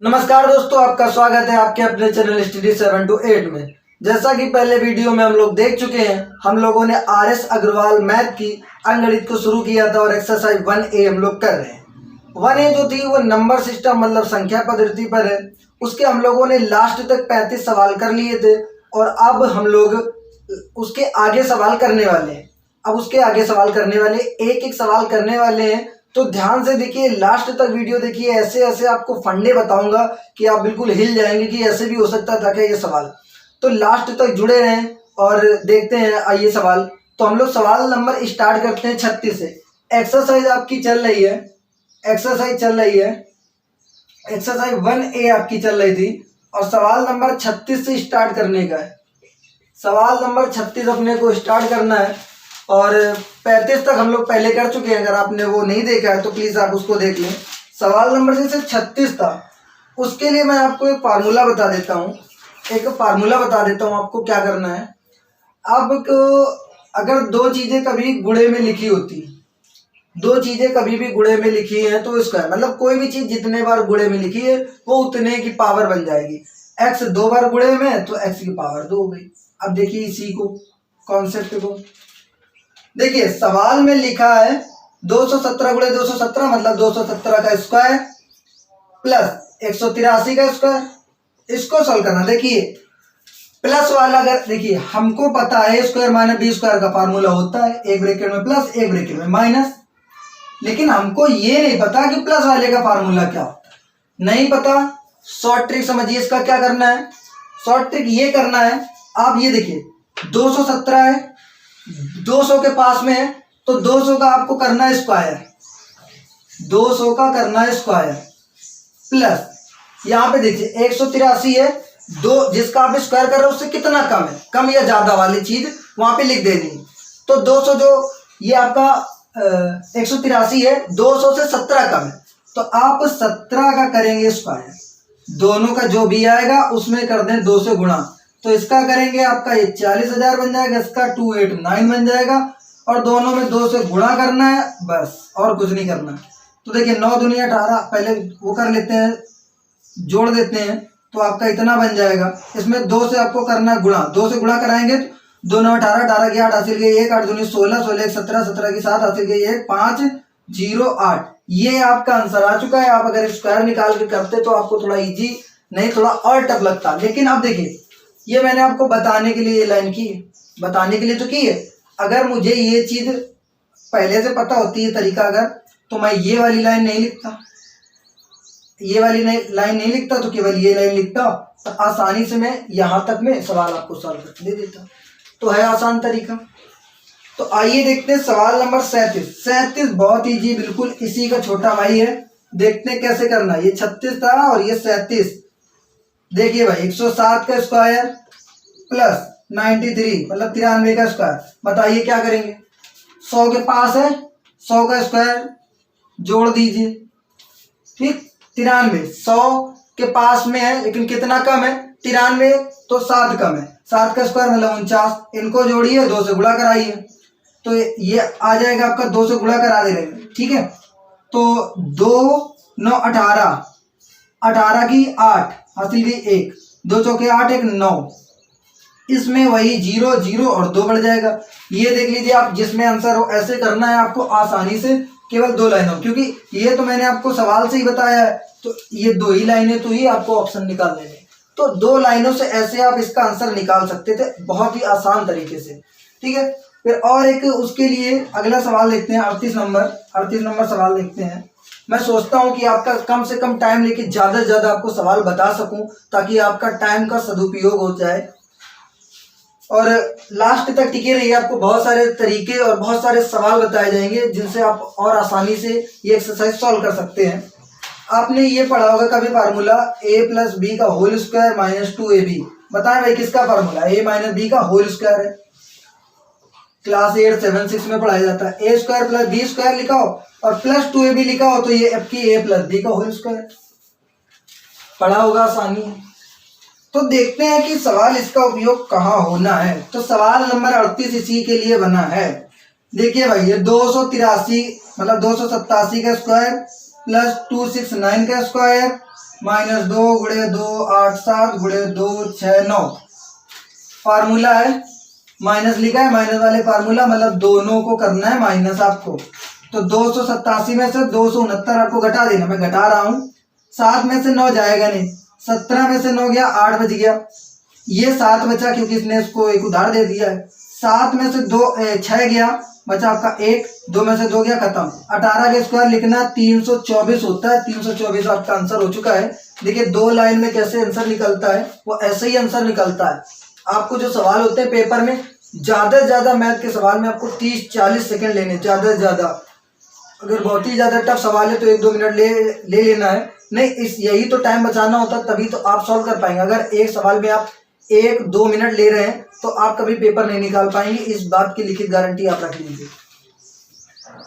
नमस्कार दोस्तों, आपका स्वागत है आपके अपने चैनल स्टडी 7 to 8 में। जैसा कि पहले वीडियो में हम लोग देख चुके हैं, हम लोगों ने RS अग्रवाल मैथ की अंकगणित को शुरू किया था और एक्सरसाइज 1A हम लोग कर रहे हैं। 1A जो थी वो नंबर सिस्टम मतलब संख्या पद्धति पर है। उसके हम लोगों ने लास्ट तक 35 सवाल कर लिए थे और अब हम लोग उसके आगे सवाल करने वाले हैं। अब उसके आगे सवाल करने वाले एक एक सवाल करने वाले हैं, तो ध्यान से देखिए, लास्ट तक वीडियो देखिए। ऐसे ऐसे आपको फंडे बताऊंगा कि आप बिल्कुल हिल जाएंगे कि ऐसे भी हो सकता था क्या ये सवाल। तो लास्ट तक जुड़े रहें और देखते हैं आइए सवाल। तो हम लोग सवाल नंबर स्टार्ट करते हैं 36 से। एक्सरसाइज आपकी चल रही है, एक्सरसाइज 1A आपकी चल रही थी और सवाल नंबर 36 से स्टार्ट करने का है। सवाल नंबर 36 अपने को स्टार्ट करना है और 35 तक हम लोग पहले कर चुके हैं। अगर आपने वो नहीं देखा है तो प्लीज़ आप उसको देख लें। सवाल नंबर जैसे 36 था, उसके लिए मैं आपको एक फार्मूला बता देता हूँ। आपको क्या करना है। आपको अगर दो चीज़ें कभी गुणे में लिखी होती, दो चीज़ें कभी भी गुणे में लिखी हैं तो इसका मतलब कोई भी चीज़ जितने बार गुणे में लिखी है वो उतने की पावर बन जाएगी। x 2 बार गुणे में तो x की पावर 2 हो गई। अब देखिए इसी को, कॉन्सेप्ट को देखिए। सवाल में लिखा है 217 गुणे 217 मतलब 217 का स्क्वायर प्लस 183 का स्क्वायर। इसको सॉल्व करना। देखिए प्लस वाला, अगर देखिए हमको पता है स्क्वायर माइनस बी स्क्वायर का फार्मूला होता है, एक ब्रैकेट में प्लस एक ब्रैकेट में माइनस, लेकिन हमको ये नहीं पता कि प्लस वाले का फार्मूला क्या होता है। नहीं पता, शॉर्ट ट्रिक समझिए। इसका क्या करना है, शॉर्ट ट्रिक ये करना है। आप ये देखिए 217 है, 200 के पास में है तो 200 का आपको करना है स्क्वायर, 200 का करना है स्क्वायर प्लस यहाँ पे देखिए 183 है, दो जिसका आप स्क्वायर कर रहे हो उससे कितना कम है, कम या ज्यादा वाली चीज वहां पे लिख देनी है। तो 200 जो ये आपका 183 है, 200 से 17 कम है तो आप 17 का करेंगे स्क्वायर। दोनों का जो भी आएगा उसमें कर दें 2 से गुणा, तो इसका करेंगे आपका ये 40,000 बन जाएगा, इसका 289 बन जाएगा और दोनों में 2 से गुणा करना है बस, और कुछ नहीं करना। तो देखिए 9 दूनी 18, पहले वो कर लेते हैं, जोड़ देते हैं तो आपका इतना बन जाएगा। इसमें 2 से आपको करना है गुणा, 2 से गुणा कराएंगे तो 2 9 18, 18 की 8 हासिल गई 1, 8 दूनी 16, 16 1 17, 17 की 7 हासिल गई 1, 5 0 8। ये आपका आंसर आ चुका है। आप अगर स्क्वायर निकाल के करते तो आपको थोड़ा इजी नहीं, थोड़ा और टफ लगता। लेकिन अब देखिए ये मैंने आपको बताने के लिए ये लाइन की, बताने के लिए तो की है। अगर मुझे ये चीज पहले से पता होती है तरीका अगर, तो मैं ये वाली लाइन नहीं लिखता, ये वाली लाइन नहीं लिखता, तो केवल ये लाइन लिखता तो आसानी से मैं यहाँ तक में सवाल आपको सॉल्व करके दे देता। तो है आसान तरीका। तो आइए देखते हैं सवाल नंबर 37 बहुत इजी, बिल्कुल इसी का छोटा भाई है। देखते हैं कैसे करना। ये 36 था और ये 37। देखिए भाई 107 का स्क्वायर प्लस 93 मतलब 93 का स्क्वायर। बताइए क्या करेंगे। 100 के पास है, 100 का स्क्वायर जोड़ दीजिए, ठीक। 93 100 के पास में है लेकिन कितना कम है, 93, तो 7 कम है। 7 का स्क्वायर मतलब 49। इनको जोड़िए, 2 से गुणा कराइए तो ये आ जाएगा आपका, 2 से गुणा करा दे रहे हैं, ठीक है। तो 2 9 18, 18 की 8 हासिल गई 1, 2 चौके 8 1 9। इसमें वही 0 0 और 2 बढ़ जाएगा। ये देख लीजिए आप, जिसमें आंसर हो ऐसे करना है आपको आसानी से, केवल 2 लाइनों, क्योंकि ये तो मैंने आपको सवाल से ही बताया है तो ये 2 ही लाइनें तो ही आपको ऑप्शन निकालने में, तो 2 लाइनों से ऐसे आप इसका आंसर निकाल सकते थे बहुत ही आसान तरीके से, ठीक है। फिर और एक उसके लिए अगला सवाल देखते हैं, 38 नंबर सवाल देखते हैं। मैं सोचता हूं कि आपका कम से कम टाइम लेके ज्यादा से ज्यादा आपको सवाल बता सकूं ताकि आपका टाइम का सदुपयोग हो जाए और लास्ट तक टिके रहिए। आपको बहुत सारे तरीके और बहुत सारे सवाल बताए जाएंगे जिनसे आप और आसानी से ये एक्सरसाइज सॉल्व कर सकते हैं। आपने ये पढ़ा होगा कभी फार्मूला a + b का होल स्क्वायर माइनस 2ab। बताएं भाई किसका फार्मूला, a - b का होल स्क्वायर है। क्लास 8 7 6 में पढ़ाया जाता है। a square plus b square लिखा हो और प्लस 2ab लिखा हो तो ये आपकी a + b का होल स्क्वायर पढ़ा होगा, आसानी है। तो देखते हैं कि सवाल इसका उपयोग कहाँ होना है। तो सवाल नंबर 38 इसी के लिए बना है। देखिए भाई ये 283 मतलब 287 का स्क्वायर प्लस 269 का स्क्वायर -2 गुणे 2 8 7 गुणे 2 6 9। फार्मूला है, माइनस लिखा है, माइनस वाले फार्मूला मतलब दोनों को करना है माइनस आपको। तो 287 में से 269 आपको घटा देना, मैं घटा रहा हूँ। 7 में से 9 जाएगा नहीं, 17 में से 9 गया, 8 बच गया, ये 7 बचा क्योंकि इसने इसको एक उधार दे दिया है। 7 में से 6 गया, बचा आपका 1, 2 में से 2 गया, खत्म। 18 के स्क्वायर लिखना 324 होता है, 324 आपका आंसर हो चुका है। देखिए 2 लाइन में कैसे आंसर निकलता है, वो ऐसे ही आंसर निकलता है। आपको जो सवाल होते हैं पेपर में, ज्यादा से ज्यादा मैथ के सवाल में आपको 30-40 सेकंड लेने, ज्यादा से ज्यादा। अगर बहुत ही ज्यादा टफ सवाल है तो 1-2 मिनट ले लेना है, नहीं इस यही तो टाइम बचाना होता है, तभी तो आप सॉल्व कर पाएंगे। अगर एक सवाल में आप 1-2 मिनट ले रहे हैं तो आप कभी पेपर नहीं निकाल पाएंगे, इस बात की लिखित गारंटी आप रख लीजिए।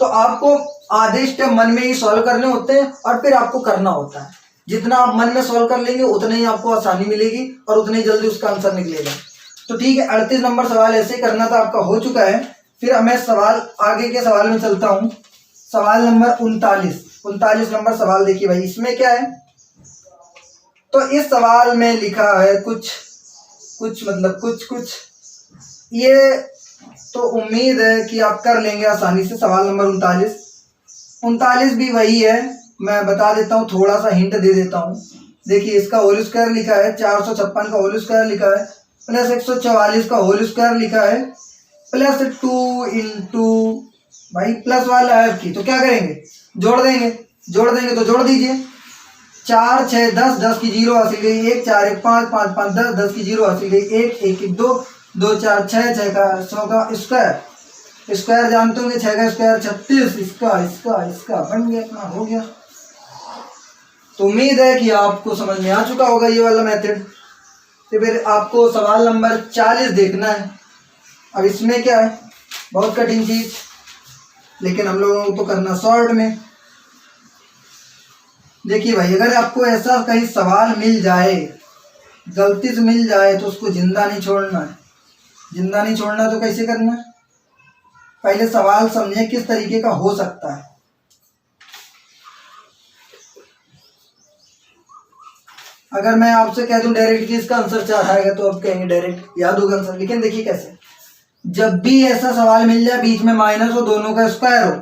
तो आपको आधे स्टेप मन में ही सॉल्व करने होते हैं और फिर आपको करना होता है। जितना आप मन में सॉल्व कर लेंगे उतना ही आपको आसानी मिलेगी और उतनी जल्दी उसका आंसर निकलेगा। तो ठीक है, 38 नंबर सवाल ऐसे करना था, आपका हो चुका है। फिर मैं सवाल आगे के सवाल में चलता हूँ। सवाल नंबर 39 नंबर सवाल देखिए भाई, इसमें क्या है। तो इस सवाल में लिखा है कुछ ये तो उम्मीद है कि आप कर लेंगे आसानी से। सवाल नंबर 39 भी वही है, मैं बता देता हूँ, थोड़ा सा हिंट दे देता हूँ। देखिए इसका होल स्क्वायर लिखा है, 456 का होल स्क्वायर लिखा है, प्लस 144 का होल स्क्वायर लिखा है, प्लस 2 इंटू भाई प्लस वाला है आपकी, तो क्या करेंगे, जोड़ देंगे तो जोड़ दीजिए। 4 6 10, 10 की 0 हासिल गई 1, 4 1 5, 5 5 10, 10 की 0 हासिल गई 1, 1 1 2, 2 4 6, 6 का 100 का स्क्वायर जानते होंगे, 6 का स्क्वायर 36, इसका बन गया, इतना हो गया। तो उम्मीद है कि आपको समझ में आ चुका होगा ये वाला मेथड। तो फिर आपको सवाल नंबर 40 देखना है। अब इसमें क्या है, बहुत कठिन चीज, लेकिन हम लोगों को तो करना शॉर्ट में। देखिए भाई, अगर आपको ऐसा कहीं सवाल मिल जाए, गलती से मिल जाए, तो उसको जिंदा नहीं छोड़ना है। जिंदा नहीं छोड़ना तो कैसे करना है, पहले सवाल समझे किस तरीके का हो सकता है। अगर मैं आपसे कह दूं डायरेक्ट कि इसका आंसर 4 आएगा तो आप कहेंगे डायरेक्ट याद होगा आंसर, लेकिन देखिए कैसे, जब भी ऐसा सवाल मिल जाए बीच में माइनस हो, दोनों का स्क्वायर हो,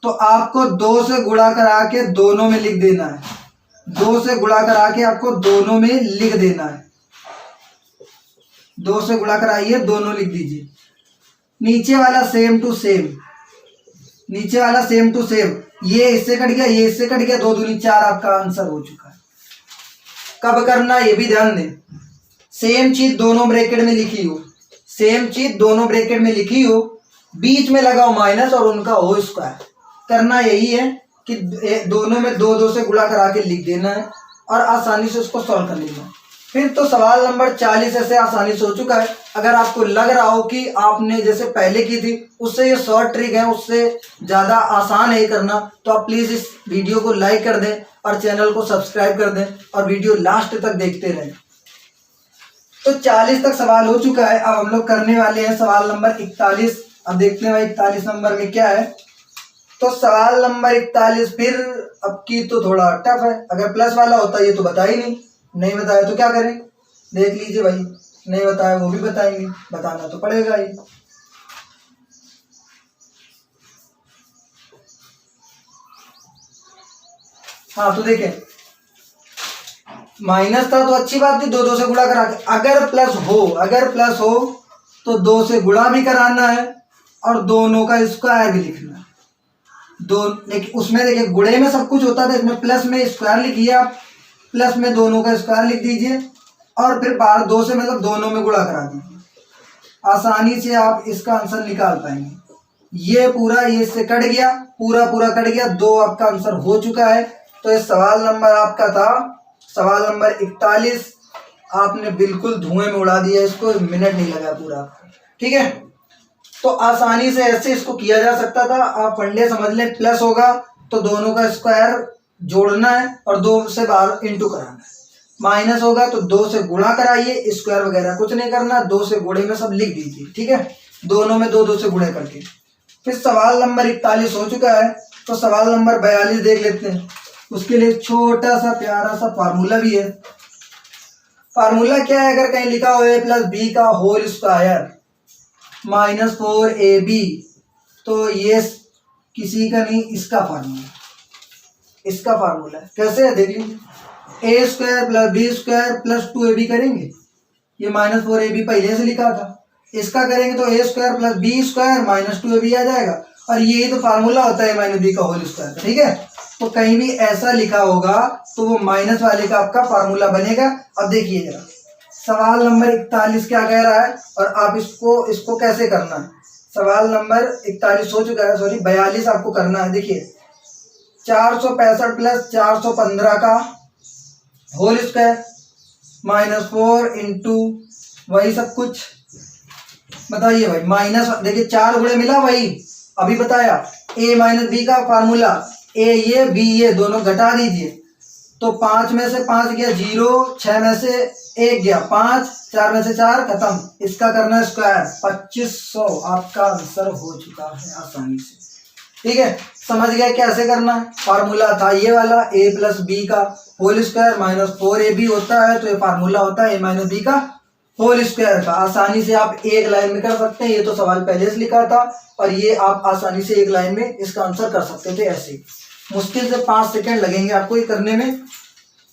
तो आपको 2 से गुणा करा के दोनों में लिख देना है। 2 से गुणा करा के आपको दोनों में लिख देना है। 2 से गुणा कराइए, दोनों लिख दीजिए। नीचे वाला सेम टू सेम, ये इससे कट गया, ये इससे कट गया, 2 दूनी 4 आपका आंसर हो चुका है। कब करना ये भी ध्यान दें, सेम चीज दोनों ब्रैकेट में लिखी हो, बीच में लगाओ माइनस और उनका हो स्क्वायर। करना यही है कि दोनों में 2 से गुणा करा के लिख देना है और आसानी से उसको सॉल्व कर लेना है। फिर तो सवाल नंबर 40 ऐसे आसानी से हो चुका है। अगर आपको लग रहा हो कि आपने जैसे पहले की थी उससे ये शॉर्ट ट्रिक है, उससे ज़्यादा आसान है करना, तो आप प्लीज़ इस वीडियो को लाइक कर दें और चैनल को सब्सक्राइब कर दें और वीडियो लास्ट तक देखते रहें। तो 40 तक सवाल हो चुका है। अब हम लोग करने वाले हैं सवाल नंबर 41। अब देखते हैं 41 नंबर में क्या है। तो सवाल नंबर 41 फिर अब की तो थोड़ा टफ है। अगर प्लस वाला होता ये तो बता ही नहीं बताया तो क्या करें, देख लीजिए भाई, नहीं बताया वो भी बताएंगे, बताना तो पड़ेगा ही। हाँ तो देखें, माइनस था तो अच्छी बात थी, 2 से गुणा करा के। अगर प्लस हो तो 2 से गुणा भी कराना है और दोनों का स्क्वायर भी लिखना है। लेकिन उसमें देखिए गुणे में सब कुछ होता था, इसमें प्लस में स्क्वायर लिखिए आप, प्लस में दोनों का स्क्वायर लिख दीजिए और फिर बाहर 2 से मतलब दोनों में गुणा करा दीजिए। आसानी से आप इसका आंसर निकाल पाएंगे। ये पूरा ये से कट गया, पूरा कट गया, 2 आपका आंसर हो चुका है। तो ये सवाल नंबर आपका था सवाल नंबर 41। आपने बिल्कुल धुएं में उड़ा दिया इसको, मिनट नहीं लगा पूरा, ठीक है। तो आसानी से ऐसे इसको किया जा सकता था। आप फंडे समझ लें, प्लस होगा तो दोनों का स्क्वायर जोड़ना है और 2 से बाहर इंटू कराना है। माइनस होगा तो 2 से गुणा कराइए, स्क्वायर वगैरह कुछ नहीं करना, 2 से गुणे में सब लिख दीजिए, ठीक है, दोनों में 2 से गुणे करके। फिर सवाल नंबर 41 हो चुका है। तो सवाल नंबर 42 देख लेते हैं। उसके लिए एक छोटा सा प्यारा सा फार्मूला भी है। फार्मूला क्या है, अगर कहीं लिखा हो a प्लस बी का होल स्क्वायर माइनस 4ab, तो ये किसी का नहीं, इसका फार्मूला, इसका फार्मूला है। कैसे है देख लीजिए, a square plus b square plus 2ab करेंगे, ये माइनस 4ab पहले से लिखा था, इसका करेंगे तो a square plus b square minus 2ab आ जाएगा, और यही तो फार्मूला होता है माइनस बी का होल स्क्वायर। ठीक है, तो कहीं भी ऐसा लिखा होगा तो वो माइनस वाले का आपका फार्मूला बनेगा। अब देखिए जरा, सवाल नंबर 41 क्या कह रहा है, और आप इसको कैसे करना है। सवाल नंबर 41 हो चुका है, सॉरी 42 आपको करना है। देखिए 465 प्लस 415 का होल स्क्वायर माइनस 4 इंटू वही सब कुछ, बताइए भाई। माइनस देखिए 4 गुणे मिला वही अभी बताया, a माइनस बी का फार्मूला, a ये b ये दोनों घटा दीजिए, तो 5 में से 5 गया 0, 6 में से 1 गया 5, 4 में से 4 खत्म। इसका करना है स्क्वायर, 2500 आपका आंसर हो चुका है आसानी से। ठीक है, समझ गए कैसे करना है। फार्मूला था ये वाला, a प्लस बी का होल स्क्वायर माइनस 4ab होता है, तो ये फार्मूला होता है a माइनस बी का होल स्क्वायर का। आसानी से आप एक लाइन में कर सकते हैं, ये तो सवाल पहले से लिखा था, और ये आप आसानी से एक लाइन में इसका आंसर कर सकते थे ऐसे। मुश्किल से 5 सेकंड लगेंगे आपको ये करने में।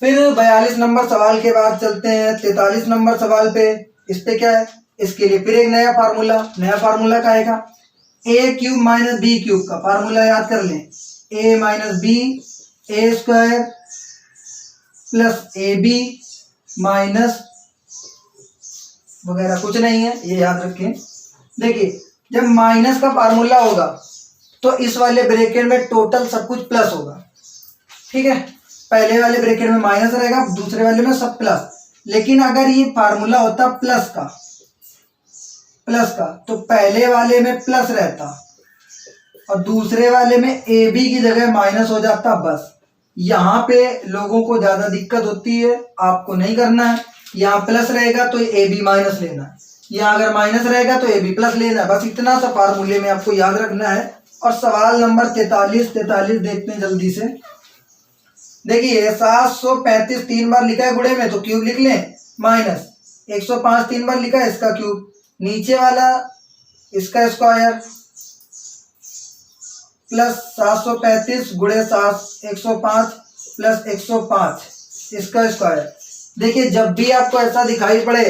फिर 42 नंबर सवाल के बाद चलते हैं 43 नंबर सवाल पे। इस पे क्या है, इसके लिए फिर एक नया फार्मूला का आएगा, a cube minus b cube का फार्मूला याद कर लें, a minus b a square plus a b minus वगैरह कुछ नहीं है, ये याद रखें। देखिए जब माइनस का फार्मूला होगा तो इस वाले ब्रैकेट में टोटल सब कुछ प्लस होगा। ठीक है, पहले वाले ब्रैकेट में माइनस रहेगा, दूसरे वाले में सब प्लस। लेकिन अगर ये फार्मूला होता प्लस का तो पहले वाले में प्लस रहता और दूसरे वाले में ए बी की जगह माइनस हो जाता। बस यहाँ पे लोगों को ज्यादा दिक्कत होती है, आपको नहीं करना है। यहाँ प्लस रहेगा तो ए बी माइनस लेना है, यहाँ अगर माइनस रहेगा तो ए बी प्लस लेना है। बस इतना सा फार्मूले में आपको याद रखना है। और सवाल नंबर 43 देखते हैं जल्दी से। देखिए 735 3 बार लिखा है गुणे में, तो क्यूब लिख लें, माइनस 105 3 बार लिखा है, इसका क्यूब, नीचे वाला इसका स्क्वायर, प्लस 735 गुणे 105 प्लस 105 इसका स्क्वायर। देखिए जब भी आपको ऐसा दिखाई पड़े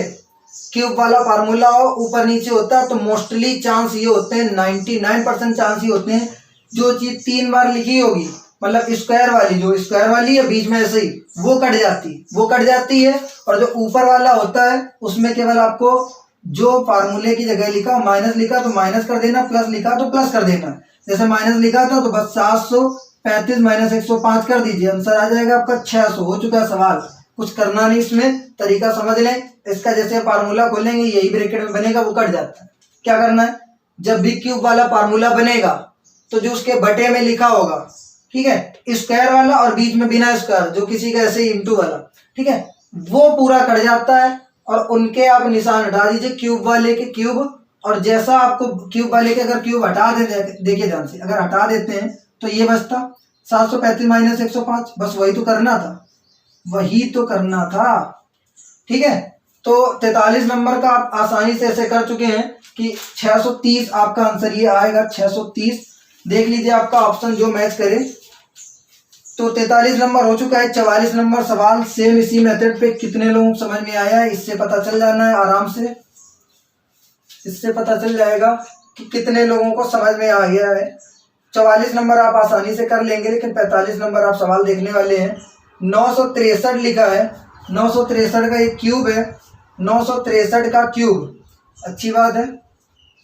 क्यूब वाला फार्मूला हो ऊपर नीचे होता है, तो मोस्टली चांस ये होते हैं, 99% चांस ये होते हैं, जो चीज 3 बार लिखी होगी, मतलब स्क्वायर वाली, जो स्क्वायर वाली है बीच में ऐसे ही वो कट जाती है। और जो ऊपर वाला होता है उसमें केवल आपको जो फार्मूले की जगह लिखा माइनस लिखा तो माइनस कर देना, प्लस लिखा तो प्लस कर देना। जैसे माइनस लिखा था तो बस 735 माइनस 105 कर दीजिए, आंसर आ जाएगा आपका 600। हो चुका है सवाल, कुछ करना नहीं, इसमें तरीका समझ लें। इसका जैसे फार्मूला खोलेंगे यही ब्रैकेट में बनेगा, वो कट जाता है। क्या करना है, जब भी क्यूब वाला फार्मूला बनेगा तो जो उसके बटे में लिखा होगा, ठीक है, स्क्वायर वाला और बीच में बिना स्क्वायर, जो किसी का ऐसे ही इंटू वाला, ठीक है, वो पूरा कट जाता है। और उनके आप निशान हटा दीजिए, क्यूब वाले के क्यूब, और जैसा आपको क्यूब वाले के अगर क्यूब हटा देते, देखिए ध्यान से, अगर हटा देते हैं तो ये बचता 735 माइनस 105, बस वही तो करना था, ठीक है। तो 43 नंबर का आप आसानी से ऐसे कर चुके हैं कि 630 आपका आंसर ये आएगा, 630। देख लीजिए आपका ऑप्शन जो मैच करे। तो 43 नंबर हो चुका है। 44 नंबर सवाल सेम इसी मेथड पे कितने लोगों को समझ में आया है, इससे पता चल जाना है आराम से, इससे पता चल जाएगा कि कितने लोगों को समझ में आ गया है। 44 नंबर आप आसानी से कर लेंगे, लेकिन 45 नंबर आप सवाल देखने वाले हैं। 963 लिखा है, 963 का एक क्यूब है, 963 का क्यूब, अच्छी बात है,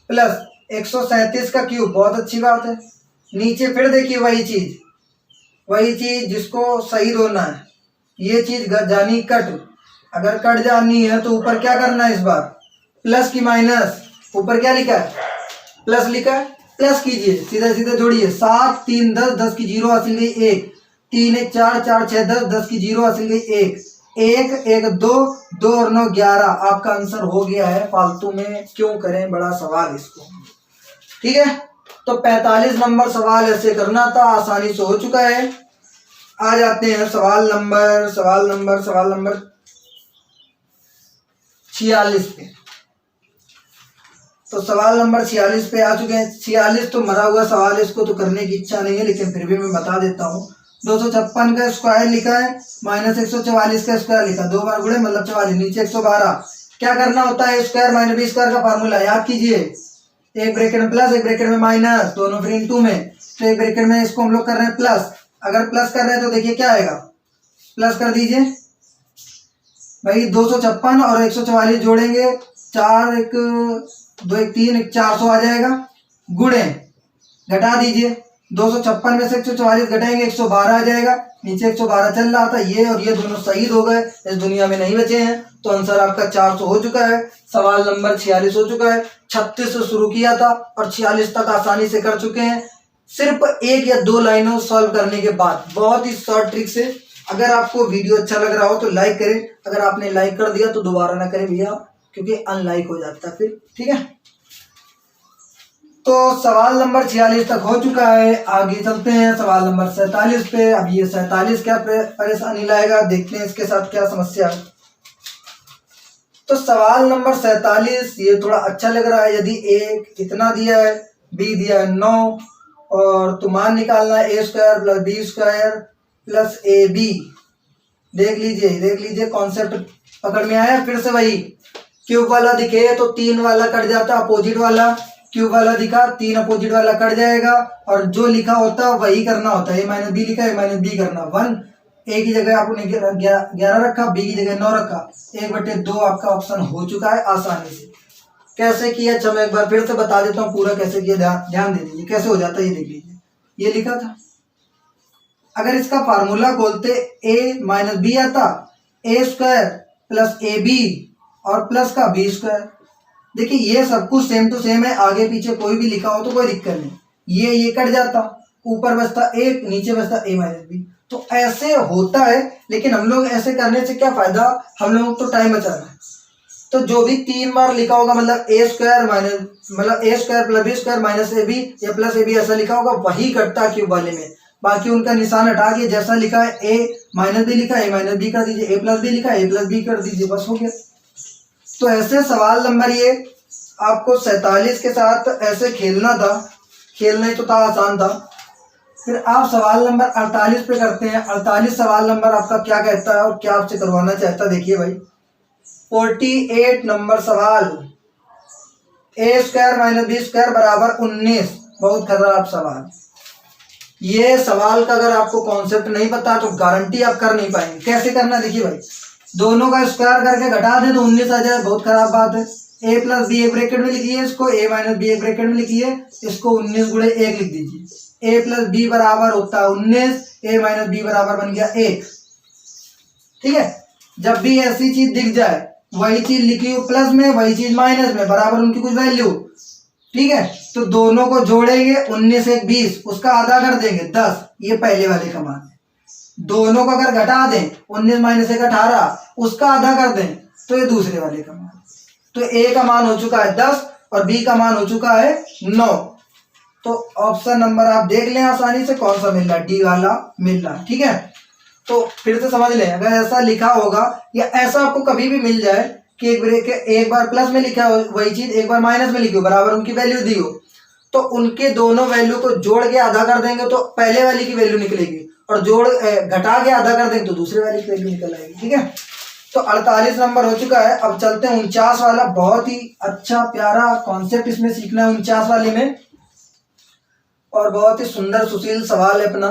प्लस 137 का क्यूब, बहुत अच्छी बात है। नीचे फिर देखिए वही चीज जिसको सही होना है, ये चीज जानी कट, अगर कट जानी है तो ऊपर क्या करना है, इस बार प्लस की माइनस, ऊपर क्या लिखा है, प्लस लिखा है, प्लस कीजिए, सीधे सीधे जोड़िए, 7 3 10 10 की 0 हासिल गई 1, 3 1 4 4 6 10 10 की 0 हासिल गई 1 1 1 2 2 और 9 11, आपका आंसर हो गया है। फालतू में क्यों करें बड़ा सवाल इसको, ठीक है। तो 45 नंबर सवाल ऐसे करना था, आसानी से हो चुका है। आ जाते हैं सवाल नंबर 46 पे। तो सवाल नंबर 46 पे आ चुके हैं। 46 तो मरा हुआ सवाल है, इसको तो करने की इच्छा नहीं है, लेकिन फिर भी मैं बता देता हूँ। 256 का स्क्वायर लिखा है, माइनस 144 का स्क्वायर लिखा, 2 बार गुणे मतलब 44, नीचे 112। क्या करना होता है, स्क्वायर माइनस बी स्क्वायर का फार्मूला याद कीजिए। एक ब्रैकेट में प्लस, एक ब्रैकेट में माइनस, दोनों फिर इनटू में। तो एक ब्रैकेट में इसको हम लोग कर रहे हैं प्लस, अगर प्लस कर रहे हैं तो देखिए क्या आएगा, प्लस कर दीजिए भाई। 256 और 144 जोड़ेंगे, 4 1 2 1 3 1 400 आ जाएगा। गुणे घटा दीजिए, 256 में से 144 घटाएंगे 112 आ जाएगा। नीचे 112 चल रहा था, ये और ये दोनों शहीद हो गए, इस दुनिया में नहीं बचे हैं। तो आंसर आपका 400 हो चुका है। सवाल नंबर 46 हो चुका है। 36 से शुरू किया था और 46 तक आसानी से कर चुके हैं, सिर्फ 1 या 2 लाइनों सॉल्व करने के बाद। बहुत ही शॉर्ट ट्रिक से। अगर आपको वीडियो अच्छा लग रहा हो तो लाइक करें, अगर आपने लाइक कर दिया तो दोबारा ना करें भैया, क्योंकि अनलाइक हो जाता है फिर, ठीक है। तो सवाल नंबर 46 तक हो चुका है। आगे चलते हैं सवाल नंबर 47 पे। अब ये 47 क्या परेशानी लाएगा, देखते हैं इसके साथ क्या समस्या है। तो सवाल नंबर 47 ये थोड़ा अच्छा लग रहा है। यदि ए इतना दिया है, बी दिया है 9, और तो मान निकालना है a square plus b square plus a b. देख लीजिए कॉन्सेप्ट पकड़ में आया। फिर से वही, क्यूब वाला दिखे तो 3 वाला कट जाता, अपोजिट वाला। क्यूब वाला दिखा, 3 अपोजिट वाला कट जाएगा, और जो लिखा होता है वही करना होता है। ए माइनस बी लिखा, ए माइनस बी करना 1। ए की जगह आपने 11 रखा, बी की जगह 9 रखा, 1/2 आपका ऑप्शन हो चुका है आसानी से। कैसे किया, अच्छा मैं एक बार फिर से बता देता हूँ पूरा कैसे किया, ध्यान दे दीजिए कैसे हो जाता है। ये देख लीजिए, ये लिखा था, अगर इसका फार्मूला खोलते ए माइनस बी आता, ए स्क्वायर प्लस ए बी और प्लस का बी स्क्वायर। देखिए ये सब कुछ सेम टू सेम है, आगे पीछे कोई भी लिखा हो तो कोई दिक्कत नहीं। ये कट जाता, ऊपर बचता ए, नीचे बचता ए माइनस बी। तो ऐसे होता है, लेकिन हम लोग ऐसे करने से क्या फायदा, हम लोग तो टाइम बचाना है। तो जो भी 3 बार लिखा होगा, मतलब a square plus b square minus a b या प्लस ए बी ऐसा लिखा होगा, वही कटता क्यूब वाले में। बाकी उनका निशान हटा के जैसा लिखा है, ए माइनस बी लिखा है, ए माइनस बी कर दीजिए, ए प्लस बी लिखा है, ए प्लस बी कर दीजिए, बस हो गया। तो ऐसे सवाल नंबर ये आपको 47 के साथ ऐसे खेलना था, खेलना ही तो था, आसान था। फिर आप सवाल नंबर 48 पे करते हैं। 48 सवाल नंबर आपका क्या कहता है और क्या आपसे करवाना चाहता है, देखिए भाई। 48 नंबर सवाल, ए स्क्वायर माइनस बी स्क्वायर बराबर 19। बहुत खराब सवाल। ये सवाल का अगर आपको कॉन्सेप्ट नहीं पता तो गारंटी आप कर नहीं पाएंगे। कैसे करना, देखिए भाई, दोनों का स्क्वायर करके घटा दें तो 19 आ जाए, बहुत खराब बात है। ए प्लस बी एक ब्रैकेट में लिखिए इसको, ए माइनस बी एक ब्रैकेट में लिखिए इसको, 19 गुणे 1 लिख दीजिए। ए प्लस बी बराबर होता है 19, ए माइनस बी बराबर बन गया 1। ठीक है, जब भी ऐसी चीज दिख जाए, वही चीज लिखी हो प्लस में, वही चीज माइनस में, बराबर उनकी कुछ वैल्यू। ठीक है, तो दोनों को जोड़ेंगे, 19 1 20, उसका आधा कर देंगे 10, ये पहले वाले का मान है। दोनों को अगर घटा दें, 19 माइनस 1 18, उसका आधा कर दें तो ये दूसरे वाले का मान। तो ए का मान हो चुका है 10 और बी का मान हो चुका है 9। तो ऑप्शन नंबर आप देख लें आसानी से कौन सा मिल रहा है, डी वाला मिल रहा है। ठीक है, तो फिर से समझ लें, अगर ऐसा लिखा होगा या ऐसा आपको कभी भी मिल जाए कि एक बार प्लस में लिखा हो वही चीज, एक बार माइनस में लिखी हो, बराबर उनकी वैल्यू दी हो, तो उनके दोनों वैल्यू को जोड़ के आधा कर देंगे तो पहले वाली की वैल्यू निकलेगी, और घटा के आधा कर देंगे तो दूसरे वाली की वैल्यू निकल आएगी। ठीक है, तो 48 नंबर हो चुका है। अब चलते हैं 49 वाला। बहुत ही अच्छा प्यारा कॉन्सेप्ट इसमें सीखना है 49 वाले में, और बहुत ही सुंदर सुशील सवाल है अपना।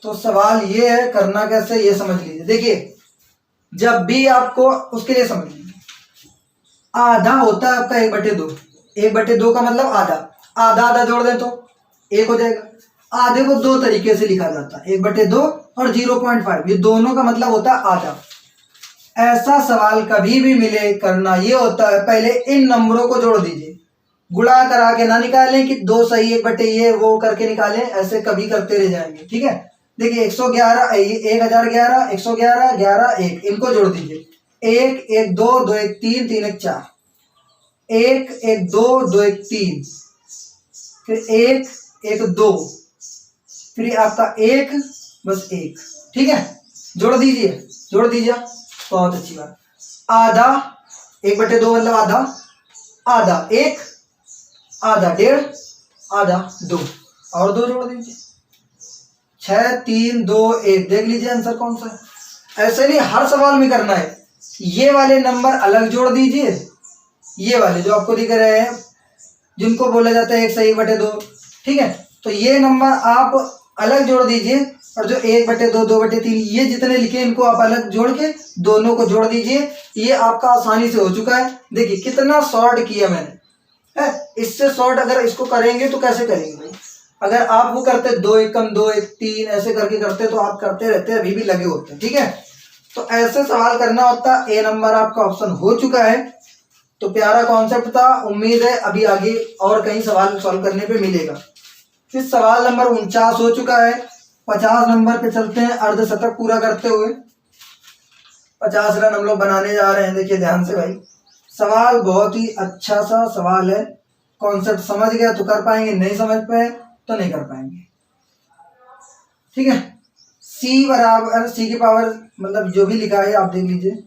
तो सवाल ये है, करना कैसे ये समझ लीजिए। देखिए, जब भी आपको उसके लिए समझ लीजिए, आधा होता है आपका 1/2। 1/2 का मतलब आधा, आधा आधा जोड़ दें तो 1 हो जाएगा। आधे को 2 तरीके से लिखा जाता है, 1/2 और 0.5, ये दोनों का मतलब होता है आधा। ऐसा सवाल कभी भी मिले, करना ये होता है, पहले इन नंबरों को जोड़ दीजिए, गुणा करा के ना निकालें कि 2 सही 1/2 ये वो करके निकालें, ऐसे कभी करते रह जाएंगे। ठीक है, देखिए 111 1011 111 11 1, इनको जोड़ दीजिए, 1 1 2 2 1 3 3 1 4। एक एक दो, दो एक तीन, फिर एक एक दो, फिर आपका एक, बस एक। ठीक है, जोड़ दीजिए, जोड़ दीजिए, बहुत अच्छी बात। आधा, 1/2 मतलब आधा, आधा एक, आधा डेढ़, आधा दो, और दो जोड़ दीजिए, 6 3 2 1। देख लीजिए आंसर कौन सा है। ऐसे नहीं हर सवाल में करना है। ये वाले नंबर अलग जोड़ दीजिए, ये वाले जो आपको दिख रहे हैं जिनको बोला जाता है 1/2। ठीक है, तो ये नंबर आप अलग जोड़ दीजिए, और जो 1/2 2/3 ये जितने लिखे इनको आप अलग जोड़ के दोनों को जोड़ दीजिए। ये आपका आसानी से हो चुका है। देखिए कितना शॉर्ट किया मैंने है। इससे शॉर्ट अगर इसको करेंगे तो कैसे करेंगे भाई? अगर आप वो करते 2 एकम 2 1 3 ऐसे करके करते तो आप करते रहते, अभी भी लगे होते। ठीक है, तो ऐसे सवाल करना होता। ए नंबर आपका ऑप्शन हो चुका है। तो प्यारा कॉन्सेप्ट था, उम्मीद है अभी आगे और कहीं सवाल सॉल्व करने पे मिलेगा। फिर सवाल नंबर 49 हो चुका है। 50 नंबर पे चलते हैं, अर्धशतक पूरा करते हुए 50 रन हम लोग बनाने जा रहे हैं। देखिए ध्यान से भाई, सवाल बहुत ही अच्छा सा सवाल है। कॉन्सेप्ट समझ गया तो कर पाएंगे, नहीं समझ पाए तो नहीं कर पाएंगे। ठीक है, सी बराबर सी की पावर मतलब जो भी लिखा है आप देख लीजिए,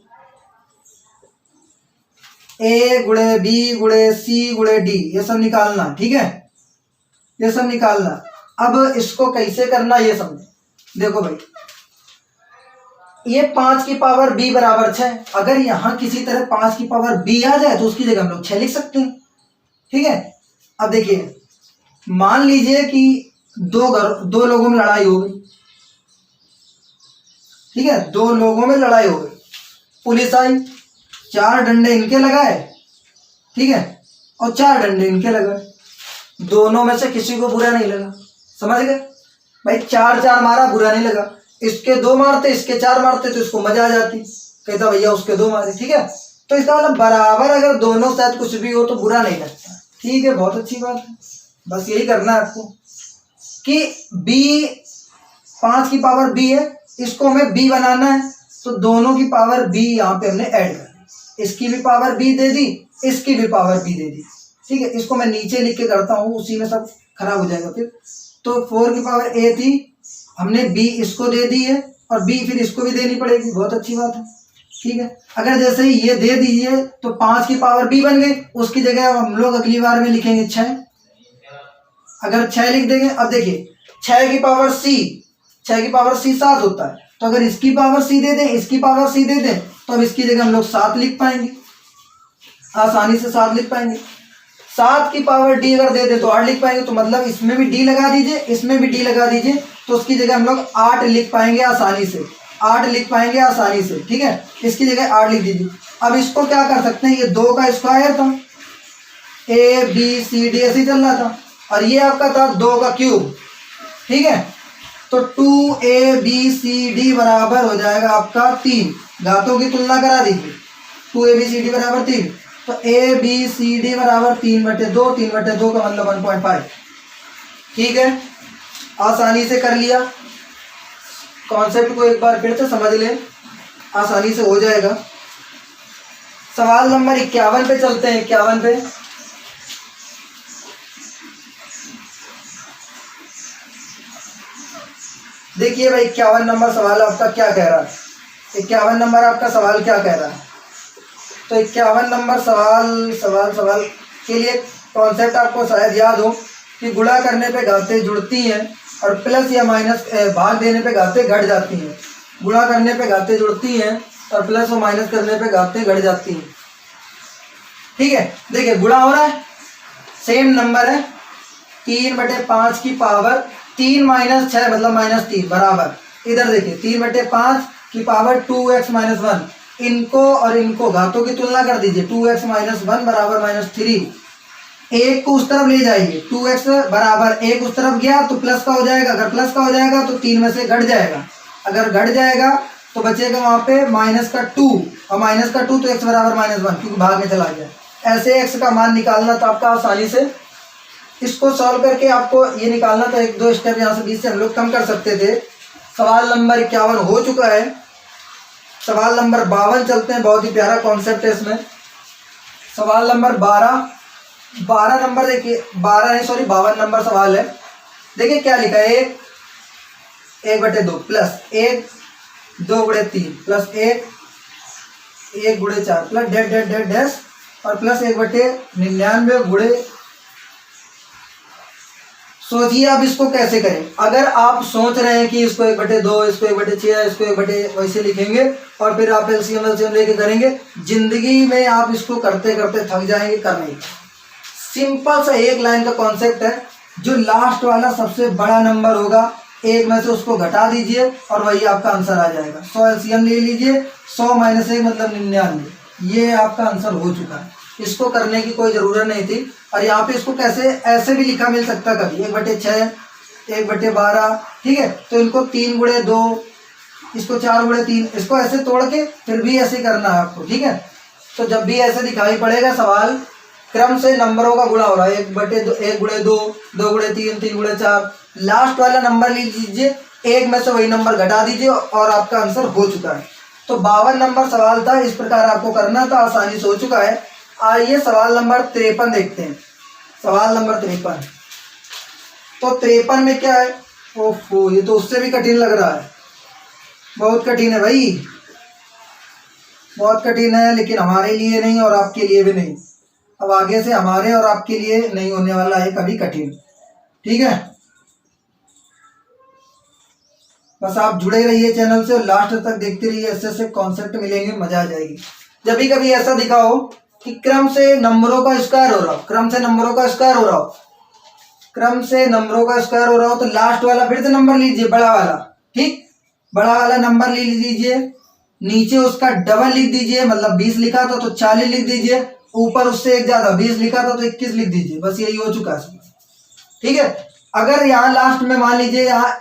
ए गुणे बी गुणे सी गुणे डी, ये सब निकालना। ठीक है, ये सब निकालना। अब इसको कैसे करना ये समझे। देखो भाई, ये 5 की पावर b बराबर 6। अगर यहां किसी तरह 5 की पावर b आ जाए तो उसकी जगह हम लोग 6 लिख सकते हैं। ठीक है, अब देखिए मान लीजिए कि दो लोगों में लड़ाई हो गई। ठीक है, 2 लोगों में लड़ाई हो गई, पुलिस आई, 4 डंडे इनके लगाए, ठीक है, और 4 डंडे इनके लगाए। दोनों में से किसी को बुरा नहीं लगा, समझ गए भाई? 4 मारा, बुरा नहीं लगा। इसके 2 मारते, इसके 4 मारते तो इसको मजा आ जाती, कहता भैया उसके 2 मारे। ठीक है, तो इसका मतलब बराबर अगर दोनों साथ कुछ भी हो तो बुरा नहीं लगता। ठीक है, बहुत अच्छी बात है। बस यही करना है आपको कि b 5 की पावर b है, इसको हमें b बनाना है, तो दोनों की पावर b यहाँ पे हमने ऐड कर दी। इसकी भी पावर b दे दी, इसकी भी पावर b दे दी। ठीक है, इसको मैं नीचे लिख के करता हूँ, उसी में सब खराब हो जाएगा फिर। तो 4 की पावर a थी, हमने b इसको दे दी है, और b फिर इसको भी देनी पड़ेगी। बहुत अच्छी बात है। ठीक है, अगर जैसे ही ये दे दीजिए तो 5 की पावर b बन गई, उसकी जगह हम लोग अगली बार में लिखेंगे 6। अगर 6 लिख देंगे, अब देखिए 6 की पावर c 7 होता है, तो अगर इसकी पावर c दे दें, इसकी पावर c दे दें, तो अब इसकी जगह हम लोग 7 लिख पाएंगे, आसानी से 7 लिख पाएंगे। 7 की पावर d अगर दे दे तो 8 लिख पाएंगे, तो मतलब इसमें भी d लगा दीजिए, इसमें भी d लगा दीजिए, तो उसकी जगह हम लोग 8 लिख पाएंगे आसानी से, 8 लिख पाएंगे आसानी से। ठीक है, इसकी जगह 8 लिख दीजिए। अब इसको क्या कर सकते हैं, ये 2 का स्क्वायर था, a b c d ऐसे चल रहा था, और ये आपका था 2 का क्यूब। ठीक है, तो 2abcd बराबर हो जाएगा आपका 3। घातों की तुलना करा दीजिए, 2abcd बराबर 3, तो abcd बराबर 3/2, 3/2 का मतलब 1.5। ठीक है, आसानी से कर लिया। कॉन्सेप्ट को एक बार फिर से समझ ले, आसानी से हो जाएगा। सवाल नंबर 51 पे चलते हैं। 51 पे देखिए भाई, 51 नंबर सवाल आपका क्या कह रहा है। 51 नंबर आपका सवाल क्या कह रहा है, तो 51 नंबर सवाल के लिए कॉन्सेप्ट आपको शायद याद हो कि गुणा करने पे घातें जुड़ती हैं, और प्लस या माइनस भाग देने पे घातें घट जाती हैं। गुणा करने पे घातें जुड़ती हैं, और प्लस और माइनस करने पे घातें घट जाती हैं। ठीक है, देखिए गुणा हो रहा है, सेम नंबर है, 3/5 की पावर 3 - 6 मतलब -3 बराबर, इधर देखिए 3/5 की पावर 2x - 1, इनको और इनको घातों की तुलना कर दीजिए। 2x - 1 बराबर -3। एक को उस तरफ ले जाइए, 2x बराबर एक उस तरफ गया तो प्लस का हो जाएगा, अगर प्लस का हो जाएगा तो 3 में से घट जाएगा, अगर घट जाएगा तो बचेगा वहां पे -2, और -2 तो x बराबर -1 क्योंकि भाग में चला गया। ऐसे x का मान निकालना था आपका आसानी से। इसको सॉल्व करके आपको ये निकालना था, 1-2 स्टेप यहाँ से 20 से हम लोग कम कर सकते थे। सवाल नंबर 51 हो चुका है। सवाल नंबर 52 चलते हैं, बहुत ही प्यारा कॉन्सेप्ट है इसमें। सवाल नंबर 12, 12 नंबर देखिए, 12 नहीं सॉरी 52 नंबर सवाल है। देखिए क्या लिखा है, 1/2 plus 1 2/3 plus 1 1/4 plus dot dot dot dash और प्लस 1/99 गुणे। सोचिए आप इसको कैसे करें। अगर आप सोच रहे हैं कि इसको 1/2 इसको 1/6 इसको 1 वैसे लिखेंगे और फिर आप एलसीएम लेके करेंगे, जिंदगी में आप इसको करते करते थक जाएंगे, कर नहीं। सिंपल सा एक लाइन का कॉन्सेप्ट है, जो लास्ट वाला सबसे बड़ा नंबर होगा एक में से उसको घटा दीजिए और वही आपका आंसर आ जाएगा। 100 एलसीएम ले लीजिए, 100 - 1 मतलब 99, ये आपका आंसर हो चुका है। इसको करने की कोई ज़रूरत नहीं थी। और यहाँ पे इसको कैसे ऐसे भी लिखा मिल सकता कभी 1/6 1/12, ठीक है। तो इनको 3/2 इसको 4/3 इसको ऐसे तोड़ के फिर भी ऐसे करना है आपको, ठीक है। तो जब भी ऐसे दिखाई पड़ेगा सवाल क्रम से नंबरों का गुणा हो रहा है, 1/2 1/2 2/3 3/4, लास्ट वाला नंबर ले लीजिए, एक में से वही नंबर घटा दीजिए और आपका आंसर हो चुका है। तो 52 नंबर सवाल था, इस प्रकार आपको करना था, आसानी से हो चुका है। आइए सवाल नंबर 53 देखते हैं। सवाल नंबर 53, तो 53 में क्या है, ओफो ये तो उससे भी कठिन लग रहा है, बहुत कठिन है भाई, बहुत कठिन है, लेकिन हमारे लिए नहीं और आपके लिए भी नहीं। अब आगे से हमारे और आपके लिए नहीं होने वाला है कभी कठिन, ठीक है। बस आप जुड़े रहिए चैनल से और लास्ट तक देखते रहिए, ऐसे ऐसे कॉन्सेप्ट मिलेंगे, मजा आ जाएगी। जब भी कभी ऐसा दिखा हो कि क्रम से नंबरों का स्क्वायर हो रहा हो, क्रम से नंबरों का स्क्वायर हो रहा हो, क्रम से नंबरों का स्क्वायर हो रहा हो, तो लास्ट वाला फिर से नंबर लीजिए, बड़ा वाला, ठीक, बड़ा वाला नंबर ले लीजिए, नीचे उसका डबल लिख दीजिए, मतलब 20 लिखा था तो 40 लिख दीजिए, ऊपर उससे एक ज्यादा 20 लिखा था तो 21 लिख दीजिए, बस यही हो चुका है, ठीक है। अगर यहाँ लास्ट में मान लीजिए यहाँ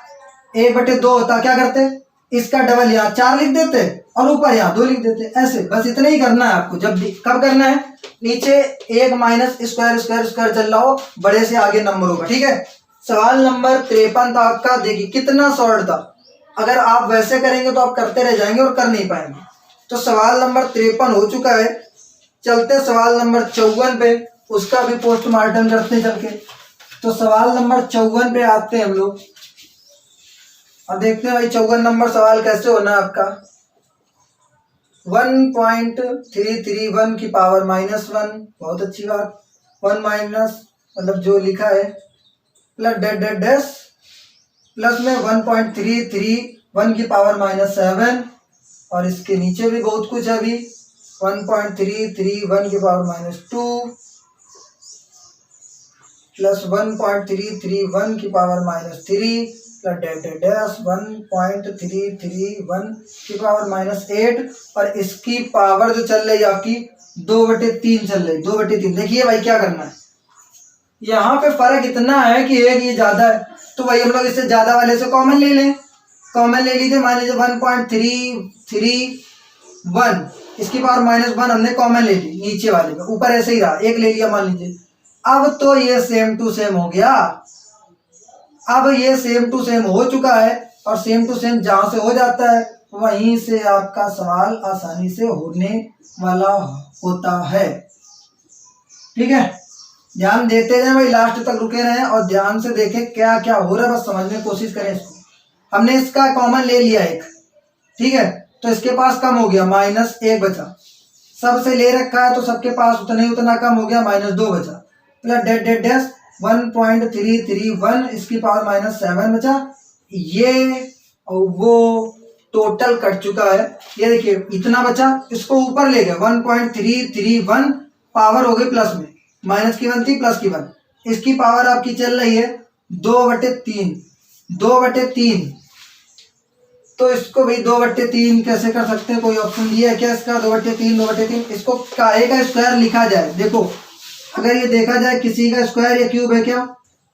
1/2 होता, क्या करते, इसका डबल यहाँ 4 लिख देते और ऊपर यहाँ 2 लिख देते, ऐसे बस इतना ही करना है आपको। जब भी कब करना है, नीचे 1 माइनस स्क्वायर स्क्वायर स्क्वायर चल रहा हो बड़े से आगे नंबर होगा, ठीक है। सवाल नंबर 53 था आपका, देखिए कितना शॉर्ट था, अगर आप वैसे करेंगे तो आप करते रह जाएंगे और कर नहीं पाएंगे। तो सवाल नंबर 53 हो चुका है। चलते सवाल नंबर 54 पे, उसका भी पोस्टमार्टम करते चल के। तो सवाल नंबर 54 पे आते हैं हम लोग और देखते हैं भाई 54 नंबर सवाल कैसे होना है आपका। 1.331 की पावर -1, बहुत अच्छी बात, 1 माइनस मतलब जो लिखा है plus dot dot dash plus में 1.331 की पावर -7 और इसके नीचे भी बहुत कुछ है अभी, 1.331 की पावर -2 प्लस 1.331 की power -3 plus dot dot dash 1.331 की पावर -8 और इसकी पावर जो चल रही है आपकी 2/3 चल रही, 2/3। देखिए भाई क्या करना है, यहाँ पे फर्क इतना है कि एक ये ज्यादा है, तो भाई हम लोग इससे ज्यादा वाले से कॉमन ले लें, कॉमन ले लीजिए, मान लीजिए 1.331 इसकी पावर -1 हमने कॉमन ले ली, नीचे वाले में, ऊपर ऐसे ही रहा, एक ले लिया मान लीजिए। अब तो ये सेम टू सेम हो गया, अब ये सेम टू सेम हो चुका है और सेम टू सेम जहां से हो जाता है वहीं से आपका सवाल आसानी से होने वाला होता है, ठीक है। ध्यान देते जाए भाई, लास्ट तक रुके रहें और ध्यान से देखें क्या क्या हो रहा है, बस समझने की कोशिश करें इसको। हमने इसका कॉमन ले लिया एक, ठीक है, तो इसके पास कम हो गया, -1 बचा, सबसे ले रखा है तो सबके पास उतना कम हो गया, -2 बचा, प्लस डेट डेट डैश 1.331 इसकी पावर -7 बचा, ये और वो टोटल कट चुका है। ये देखिए इतना बचा, इसको ऊपर ले गए 1.331 पावर हो गई प्लस में, माइनस की 1 थी प्लस की 1, इसकी पावर आपकी चल रही है 2/3, 2/3। तो इसको भी 2/3 कैसे कर सकते हैं, कोई ऑप्शन दिया है क्या इसका, 2/3 2/3, इसको काहे का स्क्वायर लिखा जाए। देखो अगर ये देखा जाए किसी का स्क्वायर या क्यूब है क्या,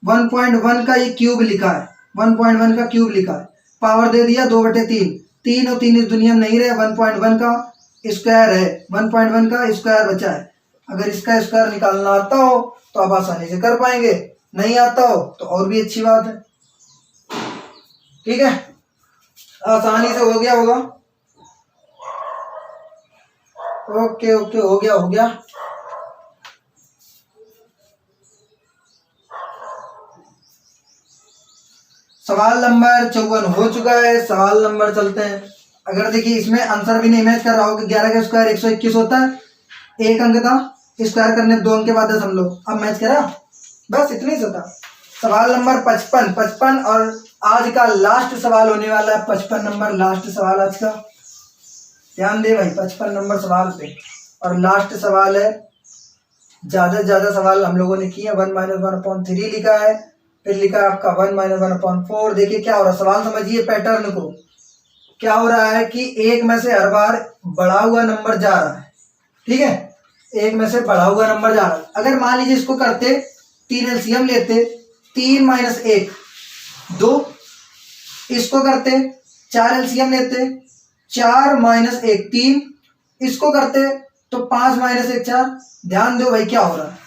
1.1 का ये क्यूब लिखा है, 1.1 का क्यूब लिखा है, पावर दे दिया 2/3, 3 और 3 इस दुनिया में नहीं रहे, 1.1 का स्क्वायर है, 1.1 का स्क्वायर बचा है। अगर इसका स्क्वायर निकालना आता हो तो आप आसानी से कर पाएंगे, नहीं आता हो तो और भी अच्छी बात है, ठीक है, आसानी से हो गया होगा। ओके ओके, हो गया। सवाल नंबर 54 हो चुका है। सवाल नंबर चलते हैं। अगर देखिए इसमें आंसर भी नहीं मैच कर रहा हो कि 11 का स्क्वायर 121 होता है, 1 अंक था, स्क्वायर करने 2 अंक के बाद 10 हम लोग, अब मैच करा, बस इतनी सा था। सवाल नंबर 55 और आज का लास्ट सवाल होने वाला है। 55 नंबर लास्ट सवाल आज का, ध्यान दे भाई 55 नंबर सवाल पे। और लास्ट सवाल है, ज्यादा से ज्यादा सवाल हम लोगों ने किए। 1 - 1/3 लिखा है, फिर लिखा है आपका 1 - 1/4। देखिए क्या हो रहा है, सवाल समझिए पैटर्न को। क्या हो रहा है कि एक में से हर बार बढ़ा हुआ नंबर जा रहा है, ठीक है, एक में से बढ़ा हुआ नंबर जा रहा है। अगर मान लीजिए इसको करते 3 एलसीएम लेते, 3 - 1 2, इसको करते 4 एलसीएम लेते, 4 - 1 3, इसको करते तो 5 - 1 4। ध्यान दो भाई क्या हो रहा है,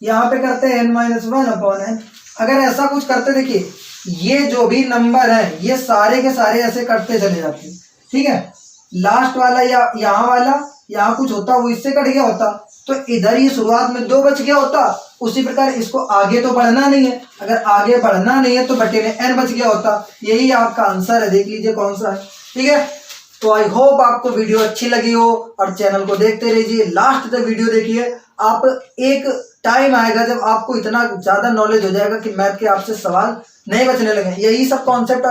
यहाँ पे करते हैं n-1/n। अगर ऐसा कुछ करते, देखिए ये जो भी नंबर है ये सारे के सारे ऐसे कटते चले जाते हैं, ठीक है। लास्ट वाला या यहाँ वाला यहाँ कुछ होता वो इससे कट गया होता, तो इधर ही शुरुआत में 2 बच गया होता। उसी प्रकार इसको आगे तो बढ़ना नहीं है, अगर आगे बढ़ना नहीं है तो बटे में n बच गया होता। यही आपका आंसर है, देख लीजिए कौन सा है, ठीक है। तो आई होप आपको वीडियो अच्छी लगी हो और चैनल को देखते रहिए, लास्ट तक वीडियो देखिए। आप एक टाइम आएगा जब आपको इतना ज्यादा नॉलेज हो जाएगा कि मैथ के आपसे सवाल नहीं बचने लगे। यही सब कॉन्सेप्ट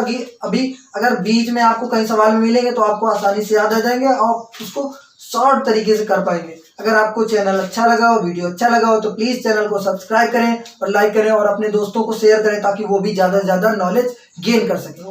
अभी अगर बीच में आपको कई सवाल मिलेंगे तो आपको आसानी से याद आ जाएंगे और उसको शॉर्ट तरीके से कर पाएंगे। अगर आपको चैनल अच्छा लगा हो, वीडियो अच्छा लगा हो, तो प्लीज चैनल को सब्सक्राइब करें और लाइक करें और अपने दोस्तों को शेयर करें ताकि वो भी ज्यादा से ज्यादा नॉलेज गेन कर सके।